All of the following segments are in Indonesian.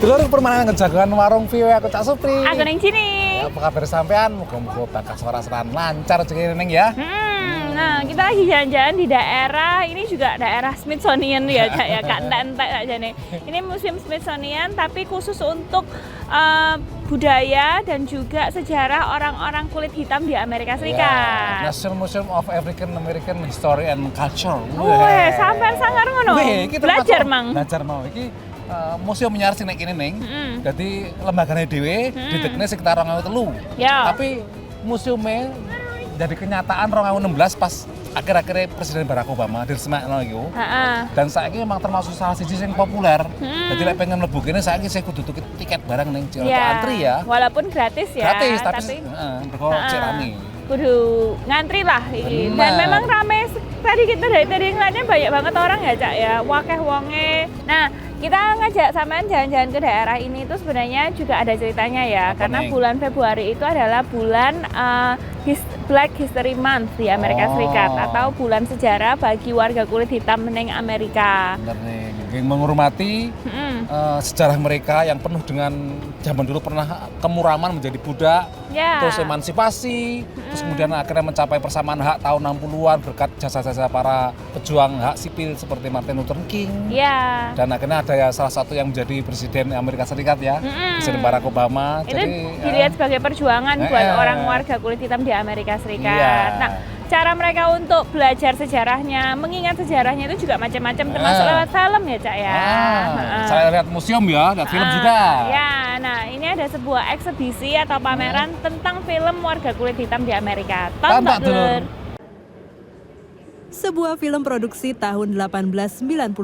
Dulur permainan kejagoan warung View aku Cak Supri. Aku ning sini. Apa kabar sampean? Muga-muga bakas waras-waran lancar cek ning ya. Nah, kita lagi jalan-jalan di daerah, ini juga daerah Smithsonian ya, Cak ya, Kak entek aja nih. Ini Museum Smithsonian tapi khusus untuk budaya dan juga sejarah orang-orang kulit hitam di Amerika Serikat. National Museum of African American History and Culture. Wih, sampean sangar ngono. Belajar mang. Belajar mau iki museum menyar sing nek kene ning. Dadi lembagane dhewe didekne sekitar 2003. Ya. Tapi museumnya jadi kenyataan 2016 pas akhir-akhir Presiden Barack Obama diresmekno iku. Dan saiki memang termasuk salah siji sing populer. Jadi lek pengen mlebu kene saiki saya kudu tuku tiket barang ning antri ya. Walaupun gratis ya. Gratis tapi mergo cek rame. Kudu ngantri lah iki. Dan memang rame tadi kita dari ngeliatnya banyak banget orang ya, Cak ya. Wakeh wonge. Nah, kita ngajak sampean jalan-jalan ke daerah ini itu sebenarnya juga ada ceritanya ya. Karena bulan Februari itu adalah bulan Black History Month di Amerika Serikat atau bulan sejarah bagi warga kulit hitam ning Amerika. Bener nih, menghormati sejarah mereka yang penuh dengan zaman dulu pernah kemuraman menjadi budak, terus emansipasi, terus kemudian akhirnya mencapai persamaan hak tahun 60-an berkat jasa-jasa para pejuang hak sipil seperti Martin Luther King. Dan akhirnya ada ya salah satu yang menjadi presiden Amerika Serikat ya, Presiden Barack Obama. Itu dilihat sebagai perjuangan buat orang warga kulit hitam di Amerika Serikat. Nah, cara mereka untuk belajar sejarahnya, mengingat sejarahnya itu juga macam-macam, termasuk lewat film ya, Cak ya. Saya lihat museum ya, lihat film juga. Ya, nah ini ada sebuah eksebisi atau pameran tentang film warga kulit hitam di Amerika. Tonton dulu. Sebuah film produksi tahun 1898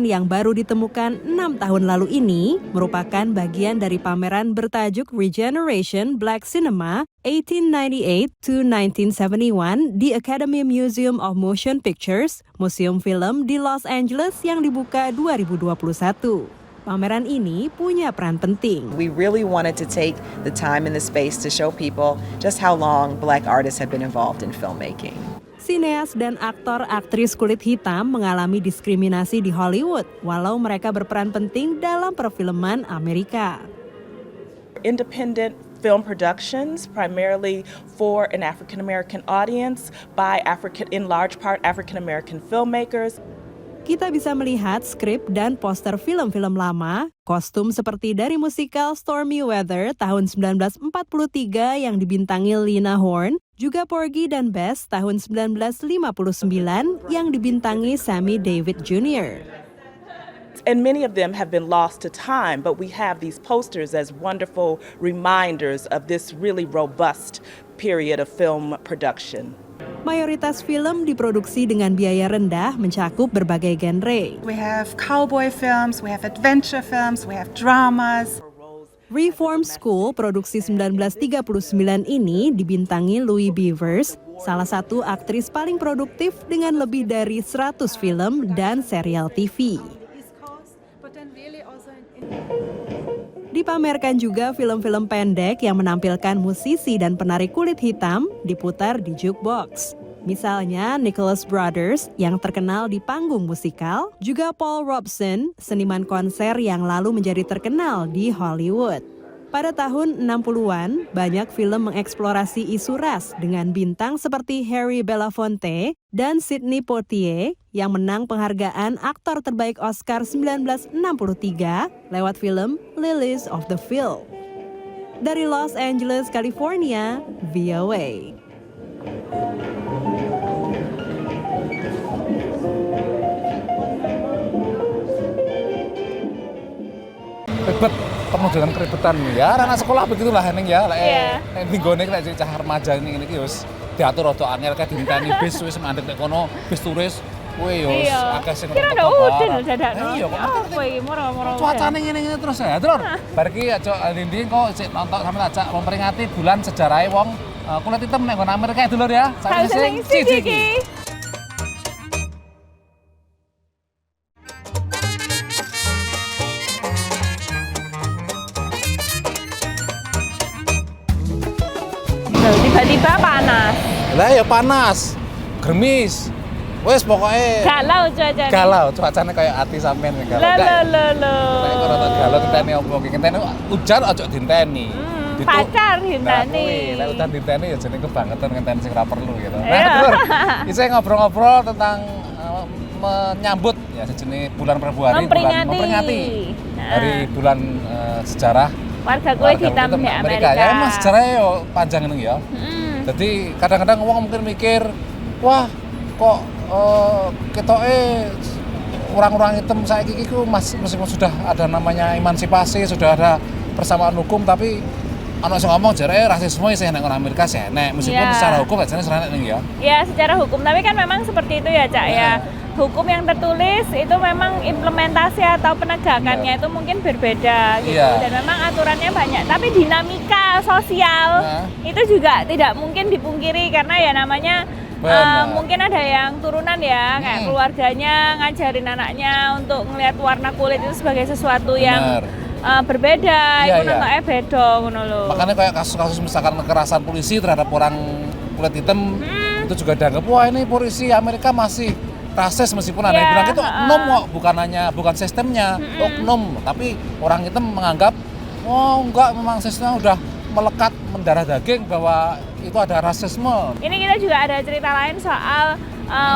yang baru ditemukan 6 tahun lalu ini merupakan bagian dari pameran bertajuk Regeneration Black Cinema 1898 to 1971 di Academy Museum of Motion Pictures, Museum Film di Los Angeles yang dibuka 2021. Pameran ini punya peran penting. We really wanted to take the time and the space to show people just how long Black artists have been involved in filmmaking. Sineas dan aktor-aktris kulit hitam mengalami diskriminasi di Hollywood, walau mereka berperan penting dalam perfilman Amerika. Independent film productions, primarily for an African American audience, by in large part African American filmmakers. Kita bisa melihat skrip dan poster film-film lama, kostum seperti dari musikal Stormy Weather tahun 1943 yang dibintangi Lena Horne, juga Porgy dan Bess tahun 1959 yang dibintangi Sammy Davis Jr. And many of them have been lost to time, but we have these posters as wonderful reminders of this really robust period of film production. Mayoritas film diproduksi dengan biaya rendah mencakup berbagai genre. We have cowboy films, we have adventure films, we have dramas. Reform School produksi 1939 ini dibintangi Louis Beavers, salah satu aktris paling produktif dengan lebih dari 100 film dan serial TV. Dipamerkan juga film-film pendek yang menampilkan musisi dan penari kulit hitam diputar di jukebox. Misalnya Nicholas Brothers yang terkenal di panggung musikal, juga Paul Robeson, seniman konser yang lalu menjadi terkenal di Hollywood. Pada tahun 60-an, banyak film mengeksplorasi isu ras dengan bintang seperti Harry Belafonte dan Sidney Poitier yang menang penghargaan aktor terbaik Oscar 1963 lewat film Lilies of the Field. Dari Los Angeles, California, VOA. Ribet, penuh dengan keributan ya. Anak sekolah begitulah Neng ya. Nek minggone nek cah remaja ini wis diatur rada angel kae dinteni bis wis mandek nek kono bis turis. Kuwi yo akeh sing kira ada udin lho dadakno. Iya kok. Apa iki moro-moro. Cuacane ngene terus ya. Terus bar iki aja nding kok sik nonton sampe ajak memperingati bulan sejarahe wong kulit hitam nek nggon Amerika dulur ya. Sampe sing siji iki. Tiba-tiba panas. Lah ya panas, gerimis. Wes pokoknya galau cuacanya kayak ati sampean galau. Lo. Nek ora galau ngenteni opo? Ngenteni hujan aja dinteni. Pacar dinteni. Nek udan dinteni ya jenenge kebangetan ngenteni sing ora perlu gitu. Nah, Isa ngobrol-ngobrol tentang menyambut ya sejenis bulan Februari, bulan memperingati hari bulan sejarah warga kulit hitam di Amerika. Ya emang sejarahnya yo panjang ini ya. Jadi kadang-kadang orang mungkin mikir, wah kok ketoke orang-orang hitam saiki iku meskipun sudah ada namanya emansipasi, sudah ada persamaan hukum, tapi ana sing ngomong jare rasisme isih nek orang Amerika sih nek meskipun secara hukum aja sebenarnya ning ya. Ya, secara hukum, tapi kan memang seperti itu ya, Cak ya. Hukum yang tertulis itu memang implementasi atau penegakannya itu mungkin berbeda gitu. Dan memang aturannya banyak, tapi dinamika sosial itu juga tidak mungkin dipungkiri karena ya namanya mungkin ada yang turunan ya, kayak keluarganya ngajarin anaknya untuk ngelihat warna kulit itu sebagai sesuatu yang berbeda, itu nontonnya beda ngono lho. Makanya kayak kasus-kasus misalkan kekerasan polisi terhadap orang kulit hitam itu juga dianggap wah ini polisi Amerika masih rasis meskipun ada yang bilang itu oknum kok, bukan sistemnya, oknum, tapi orang hitam menganggap oh enggak, memang sistemnya udah melekat mendarah daging bahwa itu ada rasisme. Ini kita juga ada cerita lain soal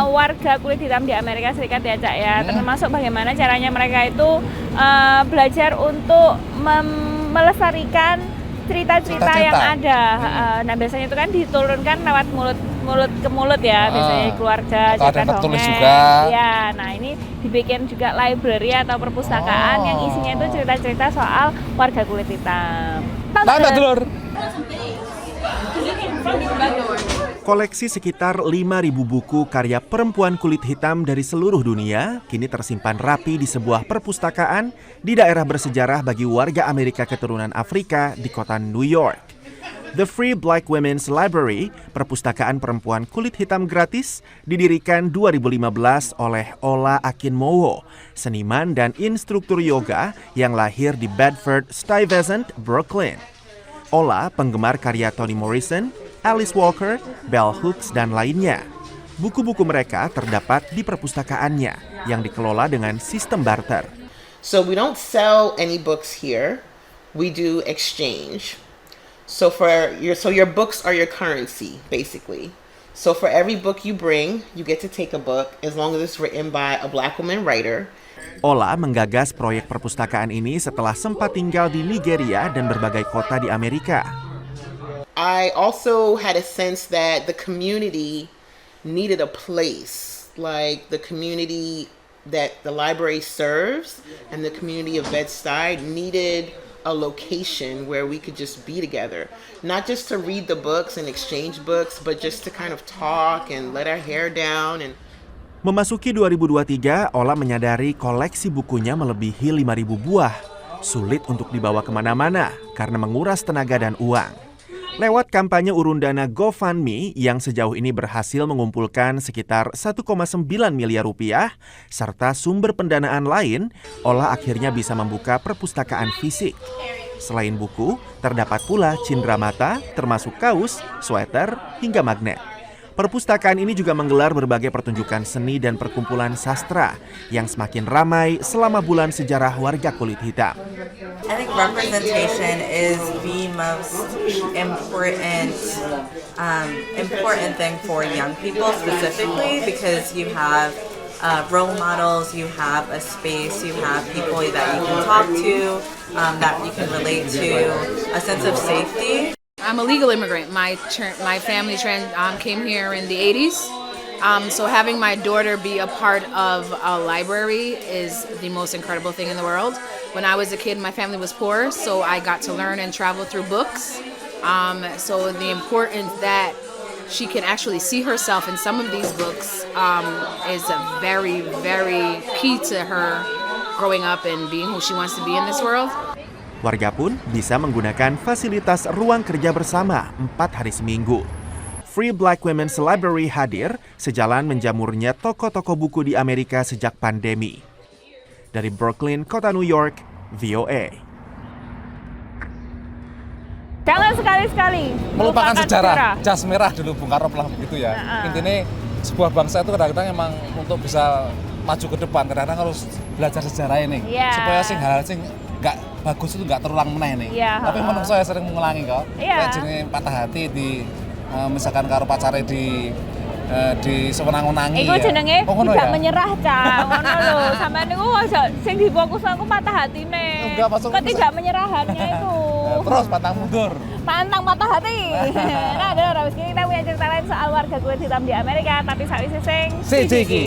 warga kulit hitam di Amerika Serikat ya, Cak ya. Termasuk bagaimana caranya mereka itu belajar untuk melestarikan cerita-cerita yang ada. Nah, biasanya itu kan diturunkan lewat mulut ke mulut ya, biasanya keluarga, cerita dongeng. Juga. Ya, nah ini dibikin juga library atau perpustakaan yang isinya itu cerita-cerita soal warga kulit hitam. Tanda telur. Koleksi sekitar 5.000 buku karya perempuan kulit hitam dari seluruh dunia kini tersimpan rapi di sebuah perpustakaan di daerah bersejarah bagi warga Amerika keturunan Afrika di kota New York. The Free Black Women's Library, perpustakaan perempuan kulit hitam gratis, didirikan 2015 oleh Ola Akinmowo, seniman dan instruktur yoga yang lahir di Bedford-Stuyvesant, Brooklyn. Ola penggemar karya Toni Morrison, Alice Walker, Bell Hooks, dan lainnya. Buku-buku mereka terdapat di perpustakaannya yang dikelola dengan sistem barter. So we don't sell any books here. We do exchange. So your books are your currency, basically. So for every book you bring, you get to take a book as long as it's written by a black woman writer. Ola menggagas proyek perpustakaan ini setelah sempat tinggal di Nigeria dan berbagai kota di Amerika. I also had a sense that the community needed a place, like the community that the library serves and the community of Bed-Stuy needed a location where we could just be together, not just to read the books and exchange books, but just to kind of talk and let our hair down. And memasuki 2023, Ola menyadari koleksi bukunya melebihi 5.000 buah. Sulit untuk dibawa kemana-mana karena menguras tenaga dan uang. Lewat kampanye urun dana GoFundMe yang sejauh ini berhasil mengumpulkan sekitar 1,9 miliar rupiah, serta sumber pendanaan lain, Ola akhirnya bisa membuka perpustakaan fisik. Selain buku, terdapat pula cindramata, termasuk kaos, sweater, hingga magnet. Perpustakaan ini juga menggelar berbagai pertunjukan seni dan perkumpulan sastra yang semakin ramai selama bulan sejarah warga kulit hitam. I think representation is the most important thing for young people specifically, because you have role models, you have a space, you have people that you can talk to, that you can relate to, a sense of safety. I'm a legal immigrant. My family came here in the 80s. So having my daughter be a part of a library is the most incredible thing in the world. When I was a kid, my family was poor, so I got to learn and travel through books. So the importance that she can actually see herself in some of these books is a very, very key to her growing up and being who she wants to be in this world. Warga pun bisa menggunakan fasilitas ruang kerja bersama 4 hari seminggu. Free Black Women's Library hadir sejalan menjamurnya toko-toko buku di Amerika sejak pandemi. Dari Brooklyn, kota New York, VOA. Jangan sekali-sekali melupakan sejarah. Jas merah dulu Bung Karno lah begitu ya. Intinya sebuah bangsa itu kadang-kadang emang untuk bisa maju ke depan kadang-kadang harus belajar sejarah ini supaya hal-hal sing nggak bagus itu nggak terulang meneh nih. Tapi menurut saya sering mengulangi kok. Kayak jenis patah hati di misalkan karo pacare di sewenang-wenangi. Iku jenenge tidak menyerah, Cak. Ngono lho. Sampeyan niku aja sing difokus aku patah hatine. Ketidakmenyerahannya itu. Terus pantang mundur. Pantang patah hati. Nah, wis kita punya cerita lain soal warga kulit hitam di Amerika, tapi sakwise sing siji iki.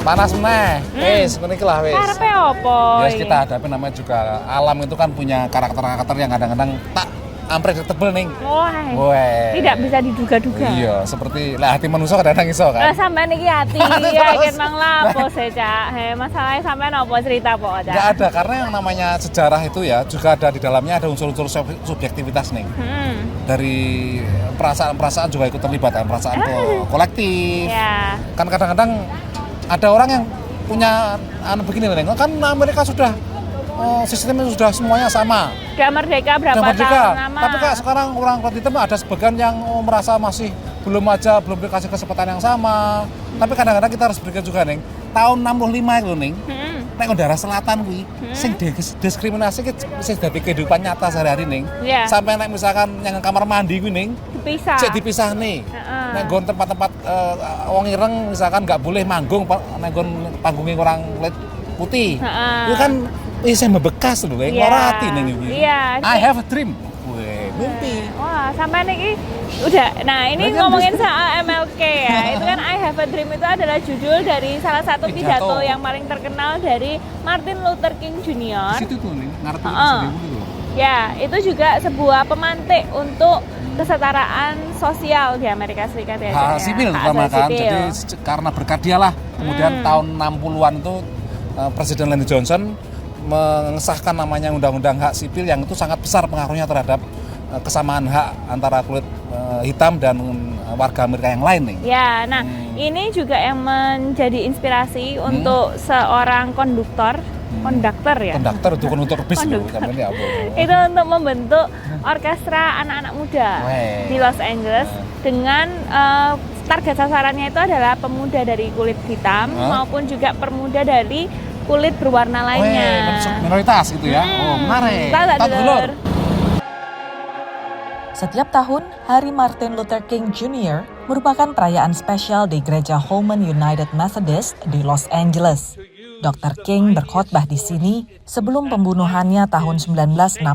Panas meneh. Wis ngene iki lah wis. Karepe opo? Ya kita hadapi namanya juga alam itu kan punya karakter-karakter yang kadang-kadang tak unpredictable ning. Wah. Tidak bisa diduga-duga. Iya, seperti lah hati manusia kadang-kadang iso kan. Lah sampean iki hati ya ken mang lapo se, Cak. Masalahnya sampean opo cerita po, Cak? Enggak ada karena yang namanya sejarah itu ya juga ada di dalamnya ada unsur-unsur subjektivitas nih. Dari perasaan-perasaan juga ikut terlibat kan, perasaan kolektif. Ya. Kan kadang-kadang ada orang yang punya begini nih, kan Amerika sudah sistemnya sudah semuanya sama. Sudah merdeka berapa tahun lama. Tapi kayak sekarang orang kulit hitam ada sebagian yang merasa masih belum dikasih kesempatan yang sama. Tapi kadang-kadang kita harus berpikir juga nih, tahun 65 itu nih, nek daerah selatan kuwi sing diskriminasi ki sing dadi kehidupan nyata sehari-hari ning. Sampai nek misalkan yang kamar mandi kuwi ning dipisah. Cek dipisah nih. Nek nggon tempat-tempat wong ireng misalkan nggak boleh manggung nek nggon panggungnya orang kulit putih. Itu kan isih membekas lho, ora ati ning iki. I have a dream. Mimpi. Wah, sampai nih udah. Nah, ini ngomongin soal MLK ya. Itu kan I Have a Dream itu adalah judul dari salah satu pidato yang paling terkenal dari Martin Luther King Jr. Situ tuh nih, ngarep itu. Ya, itu juga sebuah pemantik untuk kesetaraan sosial di Amerika Serikat ya. Hak sipil terutama kan. Jadi karena berkat dialah kemudian tahun 60-an itu Presiden Lyndon Johnson mengesahkan namanya Undang-Undang Hak Sipil yang itu sangat besar pengaruhnya terhadap kesamaan hak antara kulit hitam dan warga Amerika yang lain nih. Ya, nah ini juga yang menjadi inspirasi untuk seorang konduktor ya. Konduktor itu untuk bis loh, itu untuk membentuk orkestra anak-anak muda di Los Angeles dengan target sasarannya itu adalah pemuda dari kulit hitam maupun juga pemuda dari kulit berwarna lainnya. Minoritas itu ya. Menarik. Setiap tahun, Hari Martin Luther King Jr. merupakan perayaan spesial di Gereja Holman United Methodist di Los Angeles. Dr. King berkhotbah di sini sebelum pembunuhannya tahun 1968.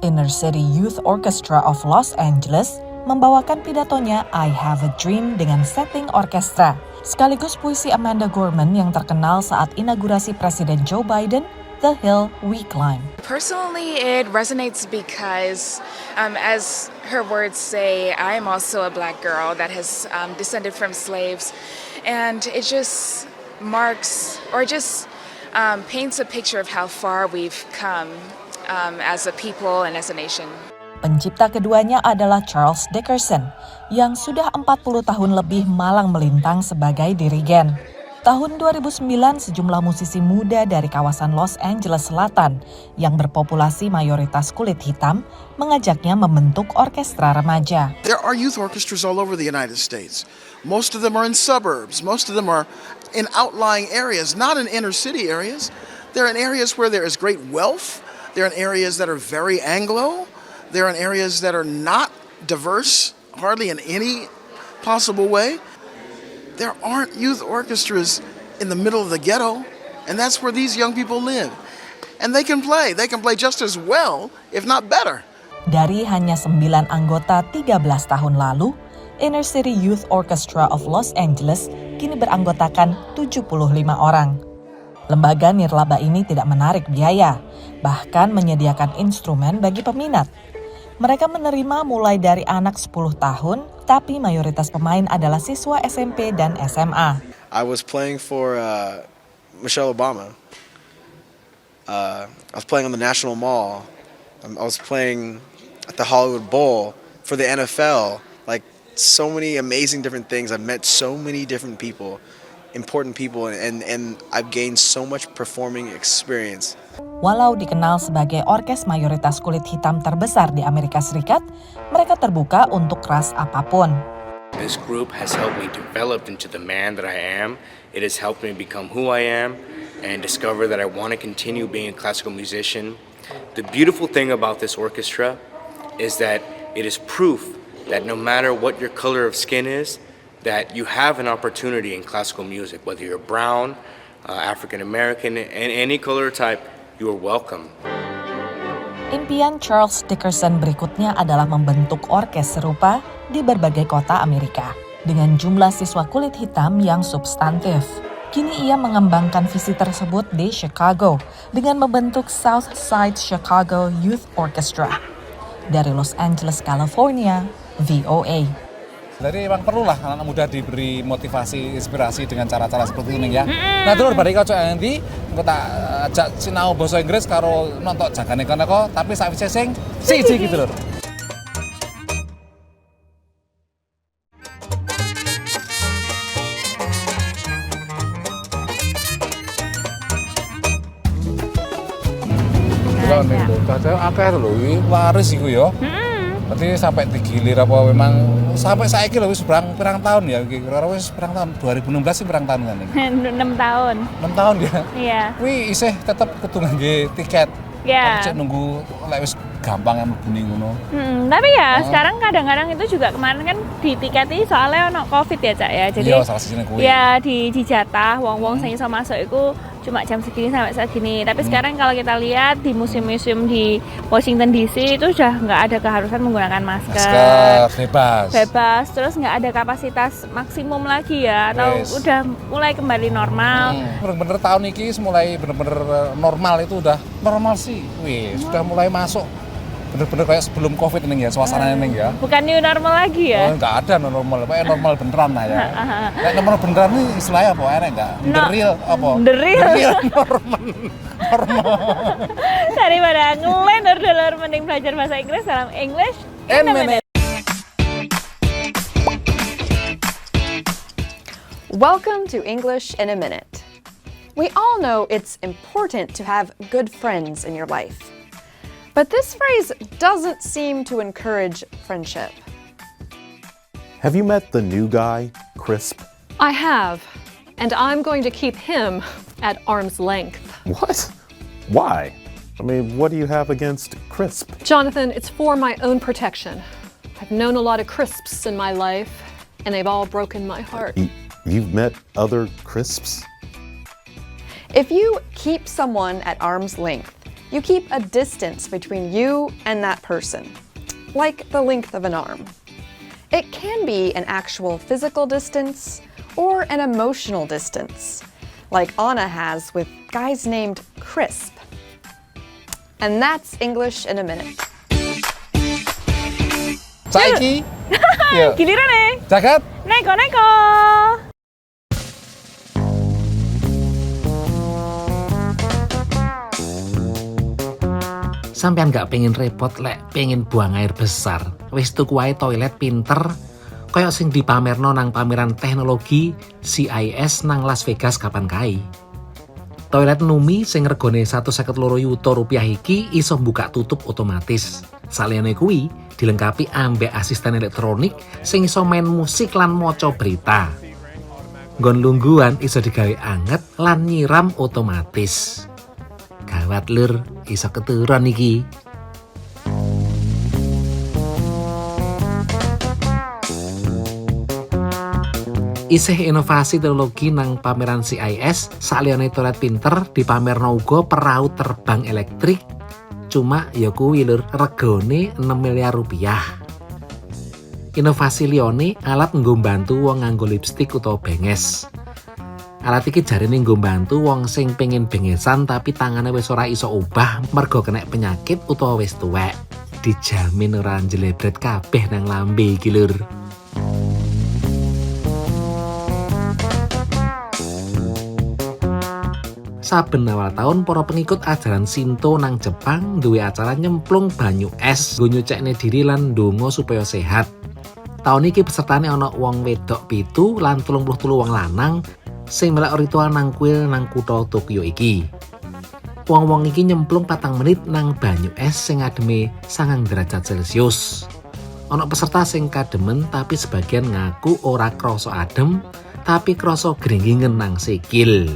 Inner City Youth Orchestra of Los Angeles membawakan pidatonya I Have a Dream dengan setting orkestra, sekaligus puisi Amanda Gorman yang terkenal saat inaugurasi Presiden Joe Biden, The Hill We Climb. Personally, it resonates because, as her words say, I am also a black girl that has descended from slaves, and it just marks or just paints a picture of how far we've come as a people and as a nation. Pencipta keduanya adalah Charles Dickerson, yang sudah 40 tahun lebih malang melintang sebagai dirigen. Tahun 2009, sejumlah musisi muda dari kawasan Los Angeles Selatan yang berpopulasi mayoritas kulit hitam mengajaknya membentuk orkestra remaja. There are youth orchestras all over the United States. Most of them are in suburbs. Most of them are in outlying areas, not in inner city areas. They're in areas where there is great wealth. They're in areas that are very Anglo. They're in areas that are not diverse, hardly in any possible way. There aren't youth orchestras in the middle of the ghetto, and that's where these young people live. And they can play just as well, if not better. Dari hanya 9 anggota 13 tahun lalu, Inner City Youth Orchestra of Los Angeles kini beranggotakan 75 orang. Lembaga nirlaba ini tidak menarik biaya, bahkan menyediakan instrumen bagi peminat. Mereka menerima mulai dari anak 10 tahun, tapi mayoritas pemain adalah siswa SMP dan SMA. I was playing for Michelle Obama. I was playing on the National Mall. I was playing at the Hollywood Bowl for the NFL. Like so many amazing different things. I've met so many different people important people, and I've gained so much performing experience. Walau dikenal sebagai orkes mayoritas kulit hitam terbesar di Amerika Serikat, mereka terbuka untuk ras apapun. This group has helped me develop into the man that I am. It has helped me become who I am and discover that I want to continue being a classical musician. The beautiful thing about this orchestra is that it is proof that no matter what your color of skin is, that you have an opportunity in classical music, whether you're brown, African American, and any color type, you are welcome. Impian Charles Dickerson berikutnya adalah membentuk orkes serupa di berbagai kota Amerika dengan jumlah siswa kulit hitam yang substantif. Kini ia mengembangkan visi tersebut di Chicago dengan membentuk South Side Chicago Youth Orchestra. Dari Los Angeles, California, VOA. Jadi emang perlulah anak muda diberi motivasi, inspirasi dengan cara-cara seperti ini ya. Nah terus bari kocok nanti engko tak ajak sinau basa Inggris karo nonton jagane kono tapi sawise sing siji gitu lho. Lah nek caca akeh lho iki waris iku ya. Berarti sampai digilir apa memang sampai saiki lho wis pirang tahun ya kira-kira wis pirang tahun 2016 sih pirang tahun kan ini 6 tahun 6 tahun ya iya wih isih tetep kudu ngangge tiket ya cek nunggu lek wis gampang mlebune ngono tapi ya sekarang kadang-kadang itu juga kemarin kan ditiketi soalnya ono covid ya Cak ya jadi salah sijine kuwi ya dijatah wong-wong sing iso masuk iku cuma jam segini sampai segini. Tapi sekarang kalau kita lihat di museum-museum di Washington DC itu sudah nggak ada keharusan menggunakan masker bebas. Terus nggak ada kapasitas maksimum lagi ya, atau udah mulai kembali normal. Bener-bener tahun ini mulai bener-bener normal itu udah normal sih. Sudah mulai masuk. Bener-bener kayak sebelum COVID ini ya, suasananya ini ya. Bukan new normal lagi ya? Oh, nggak ada normal, kayak normal beneran lah ya. Kayak normal beneran ini istilahnya apa? Enak nggak? The real apa? The real normal. Daripada ngelendur mending belajar bahasa Inggris dalam English in a minute. Welcome to English in a Minute. We all know it's important to have good friends in your life. But this phrase doesn't seem to encourage friendship. Have you met the new guy, Crisp? I have, and I'm going to keep him at arm's length. What? Why? I mean, what do you have against Crisp? Jonathan, it's for my own protection. I've known a lot of Crisps in my life, and they've all broken my heart. You've met other Crisps? If you keep someone at arm's length, you keep a distance between you and that person, like the length of an arm. It can be an actual physical distance or an emotional distance, like Anna has with guys named Crisp. And that's English in a Minute. Saiki. Giliran nih. Jagat. Neko. Sampean gak pengen repot lek pengen buang air besar. Wis tuku wae toilet pinter kaya sing dipamerno nang pameran teknologi CIS nang Las Vegas kapan kae. Toilet Numi sing regane 152 yuta rupiah iki iso buka tutup otomatis. Saliyane kuwi dilengkapi ambek asisten elektronik sing iso main musik lan maca berita. Nggon lungguhan iso digawe anget lan nyiram otomatis. Gawat lur, iso keturun iki. Isih inovasi teknologi nang pameran CIS, saliyane toilet pinter dipamerno uga perahu terbang elektrik. Cuma ya kuwi lur, regane 6 miliar rupiah. Inovasi liyane alat nggo bantu wong nganggo lipstik utawa benges. Alat iki jarine nggo bantu wong sing pengen bengesan tapi tangane wis ora iso obah mergo kena penyakit utawa wis tuwek. Dijamin ora njlebret kabeh nang lambe iki lur. Saben awal tahun para pengikut ajaran Shinto nang Jepang duwe acara nyemplung banyu es nggo nyucekne diri lan ndonga supaya sehat. Tahun iki pesertane ana wong wedok 7 lan 33 wong lanang. sing melak ritual nang kuil nang kutha Tokyo iki. Wong-wong iki nyemplung 4 menit nang banyu es sing ademe 9 derajat Celcius. Ana peserta sing kademen tapi sebagian ngaku ora krasa adem, tapi krasa gringgingen nang sikil.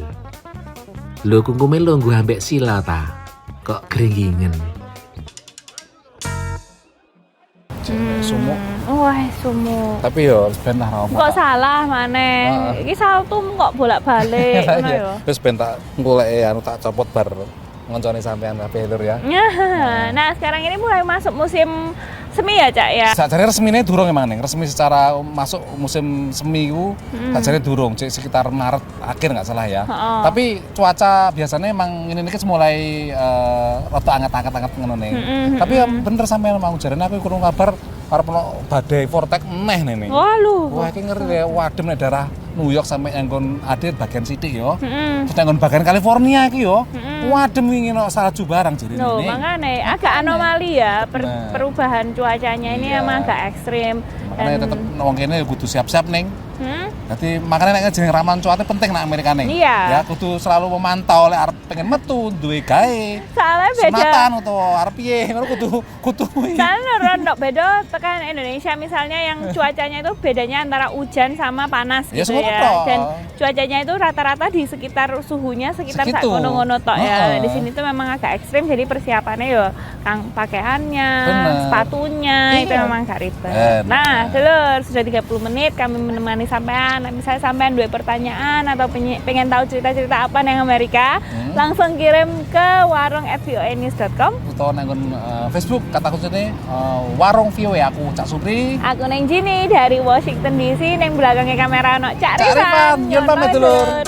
Lho kungkume lungguh ambek sila ta? Kok gringgingen? Sumuk. Wah, sumuk. Tapi yo ben lah ra Kok salah maneh. Iki saltum kok bolak-balik ngono yo. Wis ben tak goleki anu tak copot bar ngoncone sampean kabeh lur ya. Nah, sekarang ini mulai masuk musim semi ya, Cak ya. Sakjane resmine durung emang ning. Resmi secara masuk musim semi ku sakjane durung, cek sekitar Maret akhir nggak salah ya. Tapi cuaca biasanya emang ini mulai rada anget-anget ngono ning. Tapi ya bener sampean mau jarene aku kurang kabar arep ono badai vortex meneh nih. Wah, iki ngeri ya, wadem nek daerah New York sampai nggon ade bagian sithik yo. Terus nggon bagian California iki yo. Wadem wingi ono salju barang jadi ini. Makane agak anomali ya perubahan cuacanya ini emang agak ekstrim. Makanya tetep wong kene kudu siap-siap ning. Jadi makanya nek jeneng ramalan cuaca penting nang Amerika ning. Ya kudu selalu memantau lek arep pengen metu duwe gawe. Soalnya beda. Sunatan utawa arep piye ngono kudu. Soalnya rondok beda tekan Indonesia misalnya yang cuacanya itu bedanya antara hujan sama panas gitu ya. Dan cuacanya itu rata-rata di sekitar suhunya sekitar sak ngono-ngono tok ya. Di sini tuh memang agak ekstrim jadi persiapannya yo kang pakaiannya, sepatunya itu memang agak ribet. Nah, dulur sudah 30 menit kami menemani sampean. Misalnya sampean dua pertanyaan atau pengen tahu cerita-cerita apa nang Amerika, langsung kirim ke warung@voanews.com atau nang Facebook kata kuncinya warung VOA aku Cak Supri. Aku neng Jini dari Washington DC, neng belakangnya kamera ono Cak Rifan. Yun pamit dulur.